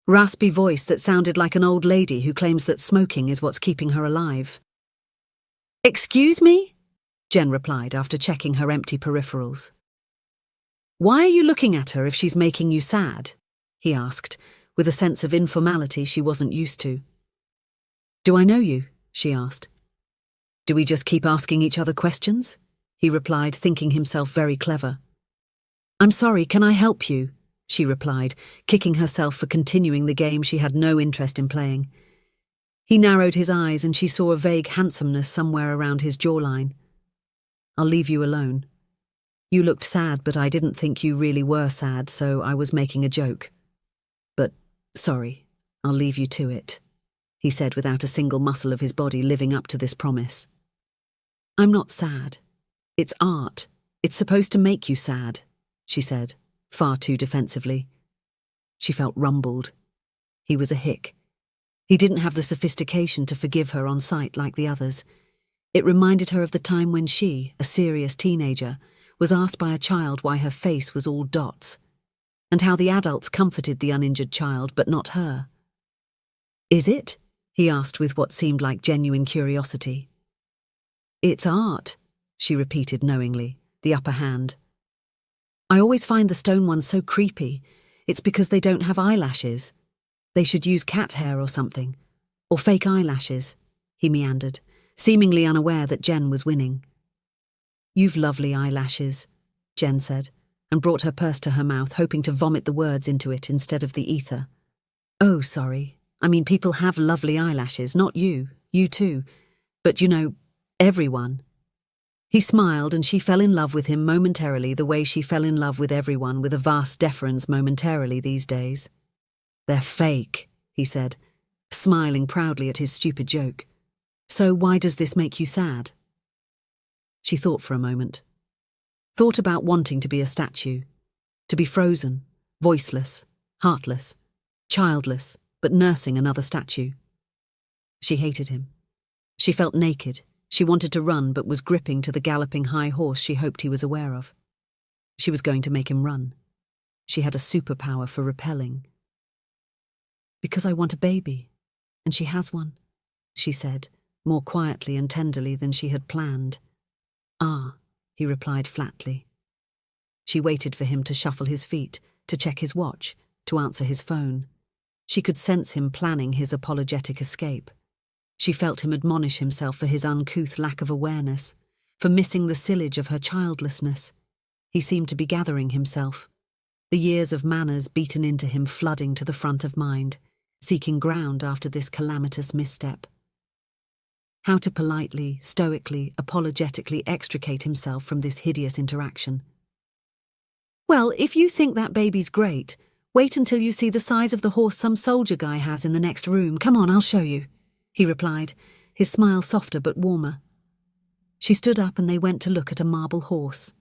raspy voice that sounded like an old lady who claims that smoking is what's keeping her alive. "Excuse me?" Jen replied after checking her empty peripherals. "Why are you looking at her if she's making you sad?" he asked, with a sense of informality she wasn't used to. "Do I know you?" she asked. "Do we just keep asking each other questions?" he replied, thinking himself very clever. "I'm sorry, can I help you?" she replied, kicking herself for continuing the game she had no interest in playing. He narrowed his eyes and she saw a vague handsomeness somewhere around his jawline. "I'll leave you alone. You looked sad, but I didn't think you really were sad, so I was making a joke. But, sorry, I'll leave you to it," he said without a single muscle of his body living up to this promise. "I'm not sad. It's art. It's supposed to make you sad," she said, far too defensively. She felt rumbled. He was a hick. He didn't have the sophistication to forgive her on sight like the others. It reminded her of the time when she, a serious teenager, was asked by a child why her face was all dots, and how the adults comforted the uninjured child but not her. "Is it?" he asked with what seemed like genuine curiosity. "It's art," she repeated knowingly, the upper hand. "I always find the stone ones so creepy. It's because they don't have eyelashes. They should use cat hair or something. Or fake eyelashes," he meandered, seemingly unaware that Jen was winning. "You've lovely eyelashes," Jen said, and brought her purse to her mouth, hoping to vomit the words into it instead of the ether. "Oh, sorry. I mean, people have lovely eyelashes, not you. You too. But, everyone." He smiled and she fell in love with him momentarily the way she fell in love with everyone with a vast deference momentarily these days. "They're fake," he said, smiling proudly at his stupid joke. "So why does this make you sad?" She thought for a moment. Thought about wanting to be a statue. To be frozen, voiceless, heartless, childless, but nursing another statue. She hated him. She felt naked. She wanted to run but was gripping to the galloping high horse she hoped he was aware of. She was going to make him run. She had a superpower for repelling. "Because I want a baby, and she has one," she said, more quietly and tenderly than she had planned. "Ah," he replied flatly. She waited for him to shuffle his feet, to check his watch, to answer his phone. She could sense him planning his apologetic escape. She felt him admonish himself for his uncouth lack of awareness, for missing the sillage of her childlessness. He seemed to be gathering himself, the years of manners beaten into him flooding to the front of mind, seeking ground after this calamitous misstep. How to politely, stoically, apologetically extricate himself from this hideous interaction. "Well, if you think that baby's great, wait until you see the size of the horse some soldier guy has in the next room. Come on, I'll show you," he replied, his smile softer but warmer. She stood up and they went to look at a marble horse.